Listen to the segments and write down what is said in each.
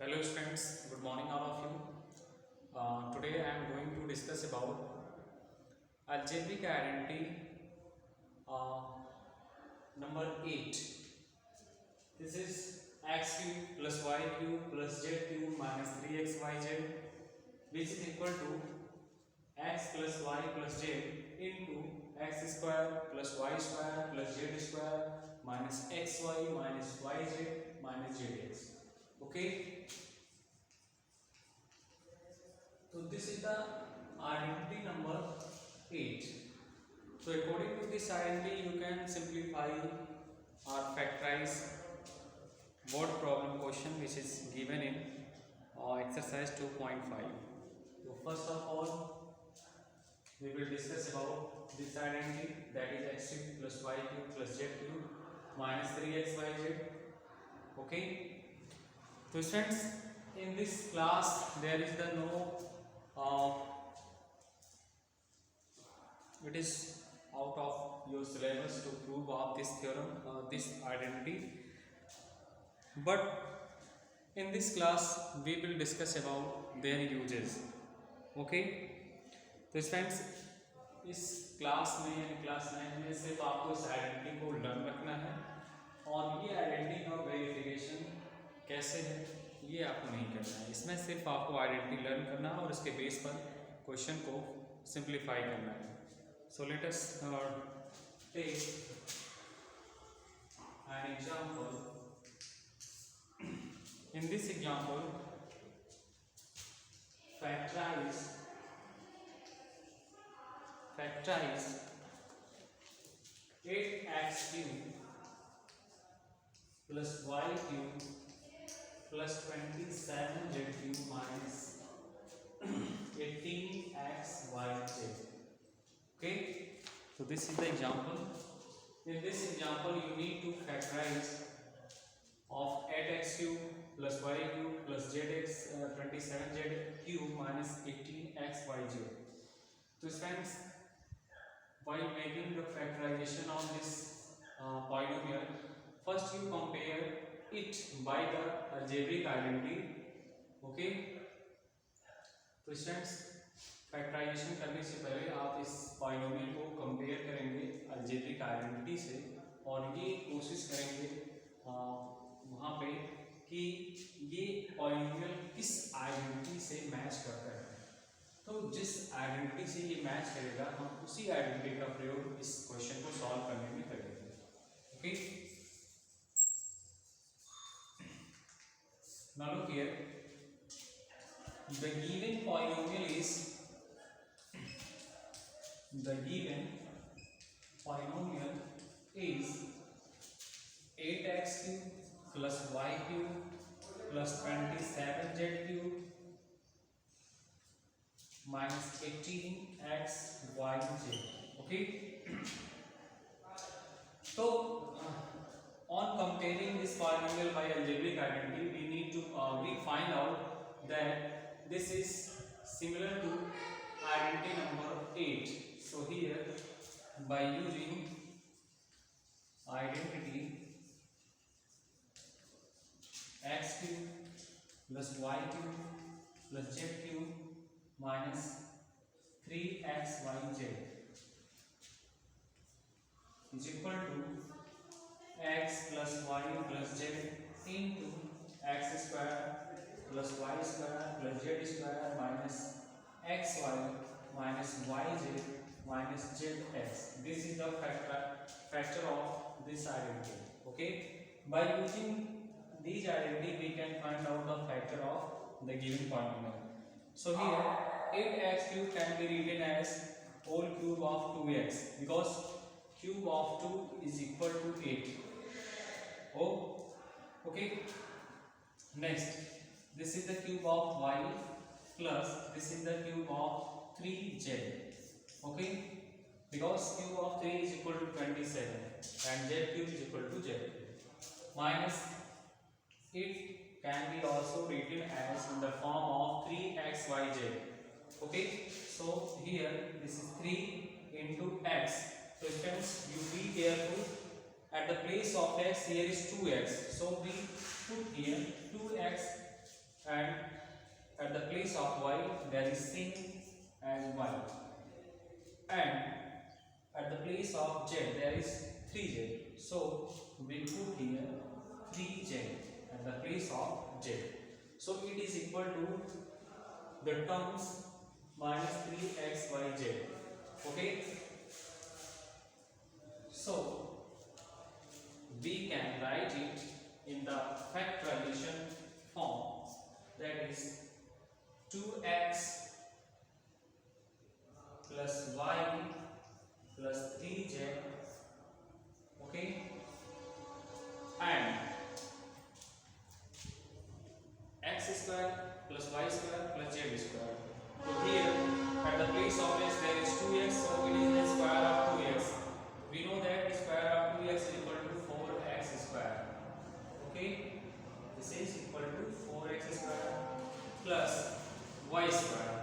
Hello students, good morning all of you. Today I am going to discuss about algebraic identity uh, number 8. This is x cube plus y cube plus z cube minus 3xyz, which is equal to x plus y plus z into x square plus y square plus z square minus xy minus yz minus zx. Okay. So this is the identity number 8. So according to this identity, you can simplify or factorize word problem question which is given in exercise 2.5. So first of all, we will discuss about this identity, that is x cube plus y cube plus z cube minus 3xyz. Okay. So students, in this class there is the it is out of your syllabus to prove of this theorem, this identity, but in this class we will discuss about their uses. Okay. तो friends, इस class में यानी class 9 में सिर्फ आपको इस identity को learn रखना है और ये आइडेंटिटी का वेरिफिकेशन कैसे है ये आपको नहीं करना है। इसमें सिर्फ आपको आइडेंटिटी लर्न करना है और उसके बेस पर क्वेश्चन को सिंप्लीफाई करना है। So let us take an example. In this example, factorize 8x cube plus y cube plus 27z cube minus 18xyz. Okay, so this is the example. In this example, you need to factorize of 8x cube plus y cube plus zx 27z cube minus 18xyz. So friends, while making the factorization of this polynomial, first you compare it by the algebraic identity. Okay. तो students, factorisation करने से पहले आप इस polynomial को compare करेंगे algebraic identity से और ये कोशिश करेंगे वहाँ पे कि ये पॉलिनोमियल किस आइडेंटिटी से मैच करता है। तो जिस आइडेंटिटी से ये मैच करेगा हम उसी आइडेंटिटी का प्रयोग इस क्वेश्चन को सॉल्व करने में करेंगे। Okay, now look here, the given polynomial is 8x cube plus y cube plus 27z cube minus 18xyz. Okay. So on comparing this polynomial by algebraic identity, we need to we find out that this is similar to identity number 8. So here, by using identity x cube plus y cube plus z cube minus 3xyz is equal to x plus y plus z into x square plus y square plus z square minus xy minus yz minus zx. This is the factor of this identity. Okay, by using these identity we can find out the factor of the given polynomial. So here 8x cube can be written as whole cube of 2x because cube of 2 is equal to 8. Oh, okay. Next, this is the cube of y plus this is the cube of 3z. Okay, because cube of 3 is equal to 27 and z cube is equal to z minus, it can be also written as in the form of 3xyz. Okay, so here this is 3 into x. So friends, you be careful, at the place of x here is 2x, so we put here 2x and at the place of y there is same as y, and at the place of z there is 3z. So we put here 3z at the place of z. So it is equal to the terms minus 3xyz. Okay. So we can write it in the factorization form, that is 2x plus y plus 3z, okay, and x square plus y square plus z square. So here at the place of x there is 2x, so it is the square of 2x. We know that the square of 2x is equal to 4x square. Okay, this is equal to 4x square plus y square.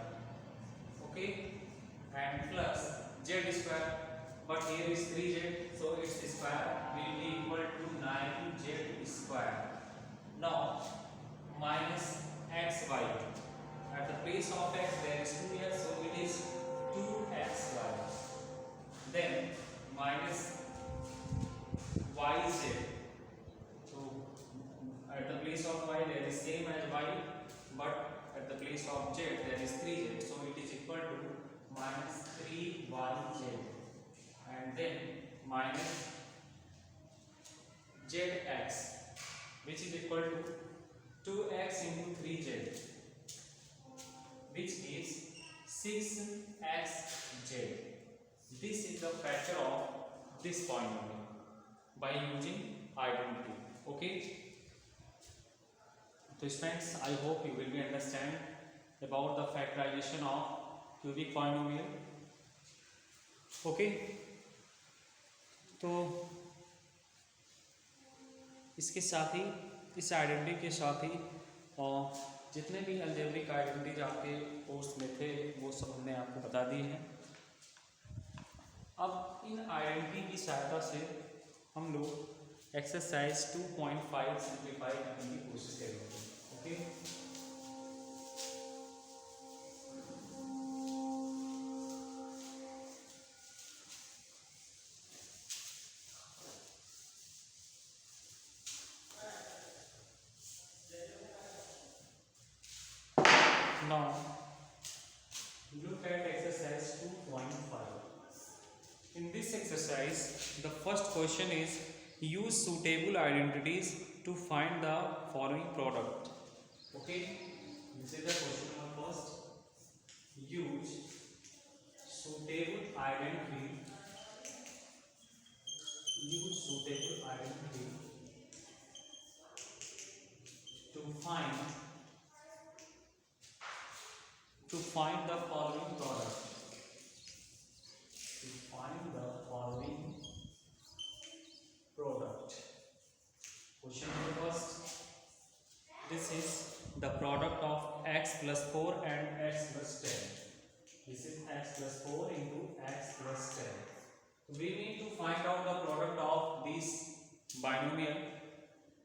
Okay, and plus z square. But here is 3z, so its square will be equal to 9z square. Now minus xy. At the place of x there is 2x, so it is 2xy. Then minus yz. So at the place of y there is same as y, but at the place of z there is 3z, so it is equal to minus 3yz, and then minus zx, which is equal to 2x into 3z, which gives 6xz. This is the factor of this polynomial by using identity. Okay. So friends, I hope you will be understand about the factorization of cubic polynomial. Okay. तो इसके साथ ही, इस identity के साथ ही जितने भी algebraic identities आपके course में थे वो सब हमने आपको बता दिए हैं। अब इन आइडेंटिटी की सहायता से हम लोग एक्सरसाइज 2.5 सिंप्लीफाई करने की कोशिश करेंगे। Okay. Now look at exercise 2.5. In this exercise, the first question is use suitable identities to find the following product. Okay, this is the question number first. Use suitable identity. Use suitable identity to find the following product. To find the following product. Question number first. This is the product of x plus 4 and x plus 10. This is x plus 4 into x plus 10. We need to find out the product of this binomial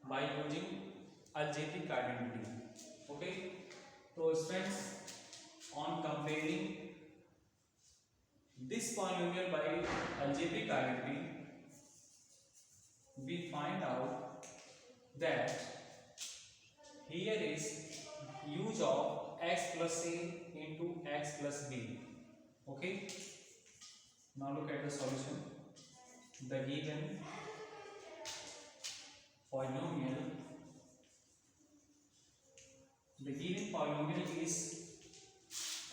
by using algebraic identity. Okay. So friends, on comparing this polynomial by algebraic identity, we find out that here is use of x plus a into x plus b. Okay. Now look at the solution. The given polynomial is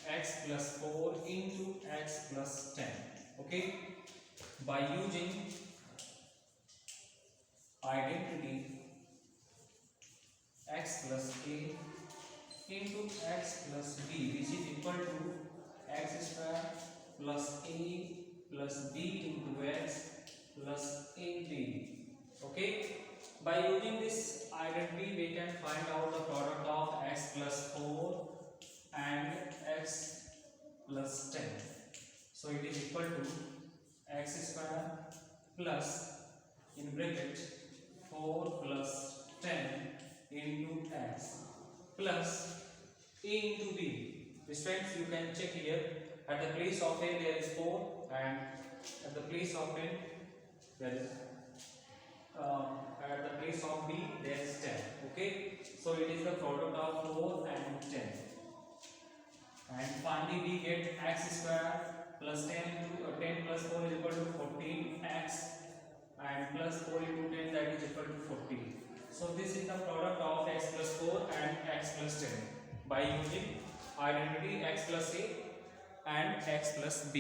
x plus 4 into x plus 10. Okay. By using identity x plus a into x plus b, which is equal to x square plus a plus b into x plus ab. Okay. By using this identity, we can find out the product of x plus 4 and x plus 10. So it is equal to x square plus in bracket 4 plus 10 into x plus A into B. Friends, you can check here. At the place of A there is 4 and at the place of 10 there is at the place of B there is 10. Okay, so it is the product of 4 and 10. And finally we get x square plus 10 into 10 plus 4 is equal to 14x and plus 4 into 10 that is equal to 40. So this is the product of x plus 4 and x plus 10 by using identity x plus A and x plus B.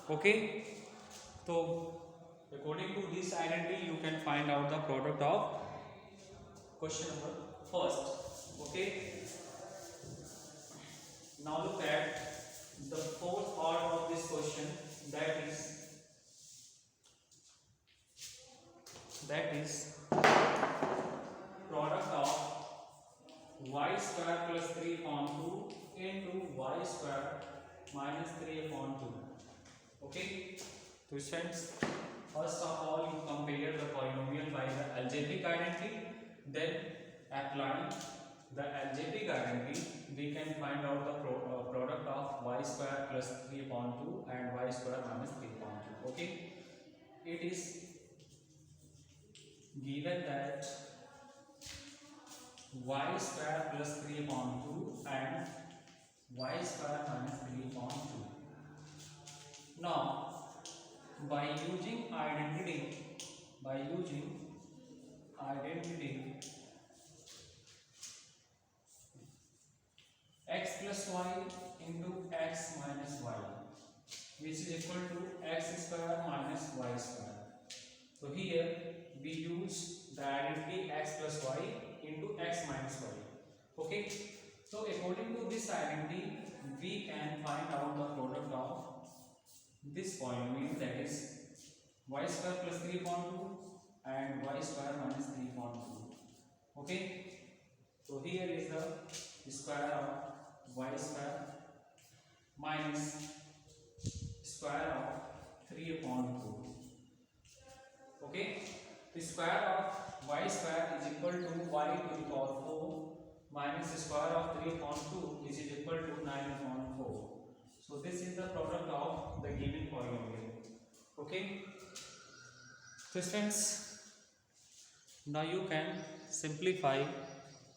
Okay, so according to this identity you can find out the product of question number first. Okay, now look at the fourth part of this question, that is product of y square plus 3 upon 2 into y square minus 3 upon 2. Okay, so friends, first of all you compare the polynomial by the algebraic identity, then applying the algebraic identity we can find out the product of y square plus 3 upon 2 and y square minus 3 upon 2. Okay, it is given that y square plus 3 upon 2 and y square minus 3 upon 2. Now by using identity x plus y into x minus y, which is equal to x square minus y square. So here we use the identity x plus y into x minus y. Okay, so according to this identity we can find out the product of this polynomial, that is y square plus 3 upon 2 and y square minus 3 upon 2. Okay, so here is the square of y square minus square of 3 upon 2. Okay, the square of y square is equal to y to the power 4 minus the square of 3 upon 2 is equal to 9 upon 4. So this is the product of the given polynomial. Okay, so friends, now you can simplify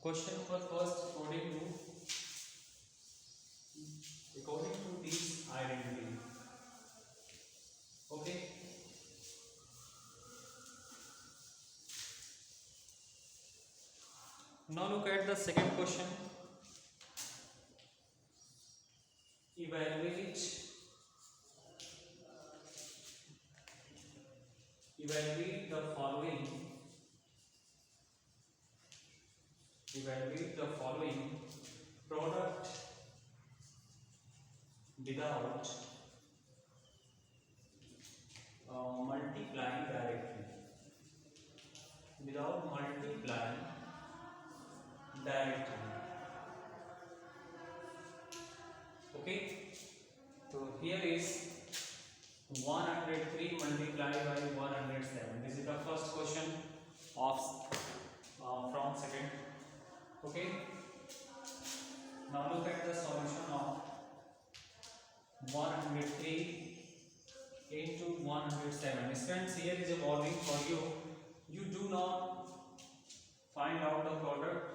question number first according to this identity. Okay, now look at the second question. Evaluate the following product without multiplying directly. Okay, so here is 103 multiplied by 107. This is the first question of from second. Okay, now look at the solution of 103 into 107. Friends, here is a warning for you. You do not find out the product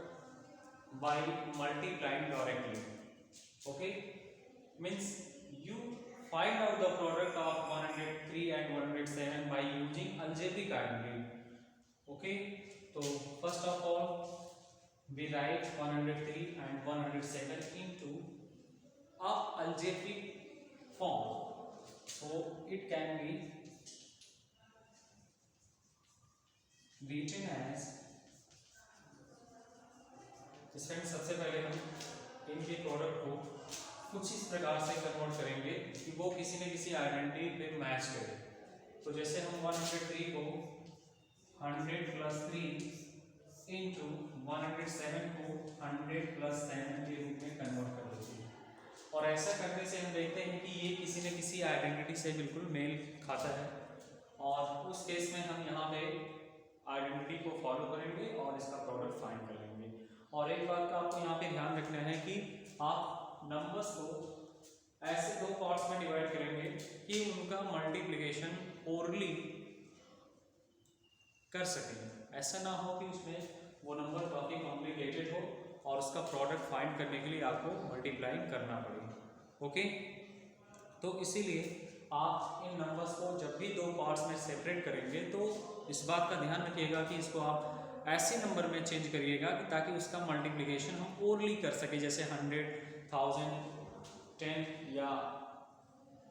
by multiplying directly. Okay, means you find out the product of 103 and 107 by using algebraic identity. Okay, so first of all we write 103 and 107 into a algebraic form. So it can be written as, friends सबसे पहले हम इनके product को कुछ इस प्रकार से convert करेंगे कि वो किसी न किसी आइडेंटिटी पे मैच करे. तो जैसे हम 103 को 100 प्लस 3 इंटू 107 को 100 प्लस 7 के रूप में कन्वर्ट कर देते हैं. और ऐसा करने से हम देखते हैं कि ये किसी न किसी आइडेंटिटी से बिल्कुल मेल खाता है. और उस केस में हम यहाँ पे आइडेंटिटी को फॉलो करेंगे और इसका प्रोडक्ट फाइंड कर लेंगे. और एक बात का आपको यहाँ पे ध्यान रखना है कि आप नंबर्स को ऐसे दो पार्ट्स में डिवाइड करेंगे कि उनका मल्टीप्लिकेशन ओरली कर सकें। ऐसा ना हो कि उसमें वो नंबर काफ़ी कॉम्प्लिकेटेड हो और उसका प्रोडक्ट फाइंड करने के लिए आपको मल्टीप्लाई करना पड़े। ओके, तो इसीलिए आप इन नंबर्स को जब भी दो पार्ट्स में सेपरेट करेंगे तो इस बात का ध्यान रखिएगा कि इसको आप ऐसे नंबर में चेंज करिएगा कि ताकि उसका मल्टीप्लिकेशन हम ओरली कर सके, जैसे 100, 1000, 10 या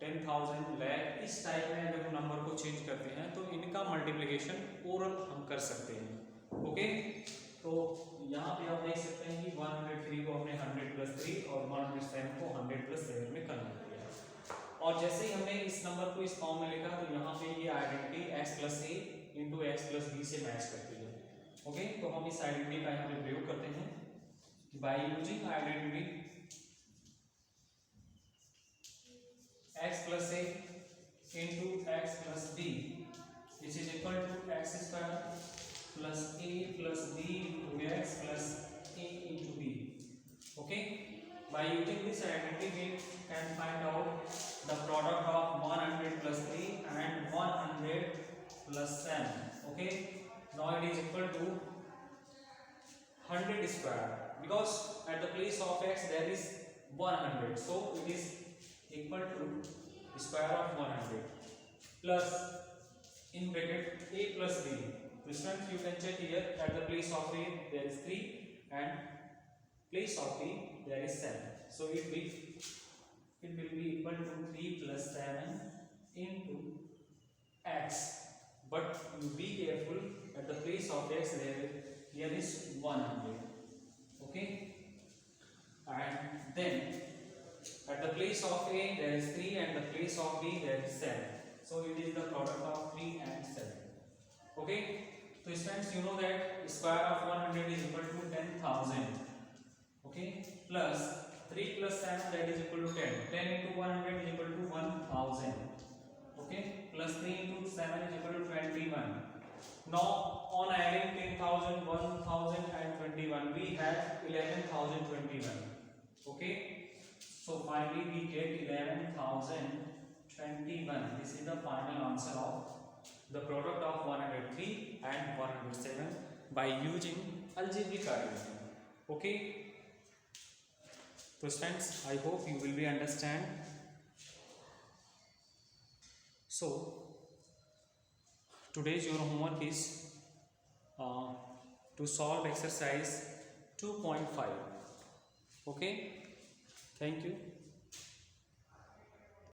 10,000, लाख, इस टाइप में अगर हम नंबर को चेंज करते हैं तो इनका मल्टीप्लिकेशन ओरल हम कर सकते हैं। ओके, तो यहाँ पे आप देख सकते हैं कि 103 को हमने 100 + 3 और 107 को 100 + 7 में कन्वर्ट किया। और जैसे ही हमने इस नंबर को इस फॉर्म में लिखा तो यहाँ पे ये identity x + a × x + b से मैच करती है। ओके, तो हम इस आइडेंटिटी का यहाँ पे प्रयोग करते हैं by using identity x + a × x + b which is equal to x² + a + b × x + a × b. Okay, by using this identity we can find out the product of 100 + 3 and 100 + 7. Okay, now it is equal to 100 square because at the place of x there is 100, so it is equal to square of 100 plus in bracket a plus b. Students, you can check here at the place of a there is 3 and place of b there is 7, so it will be equal to 3 + 7 into x, but you be careful at the place of x there is 100. Okay, and then at the place of a there is 3 and the place of b there is 7, so it is the product of 3 and 7. Okay, so students, you know that square of 100 is equal to 10,000. Okay, plus 3 + 7 that is equal to 10. 10 into 100 is equal to 1000. Okay, plus 3 into 7 is equal to 21. Now on adding 10,000, 1,000 and 21 we have 11,021. Okay, so finally we get 11,021. This is the final answer of the product of 103 and 107 by using algebraic arithmetic. Okay, so students, I hope you will be understand. So today's your homework is to solve exercise 2.5. Okay, thank you.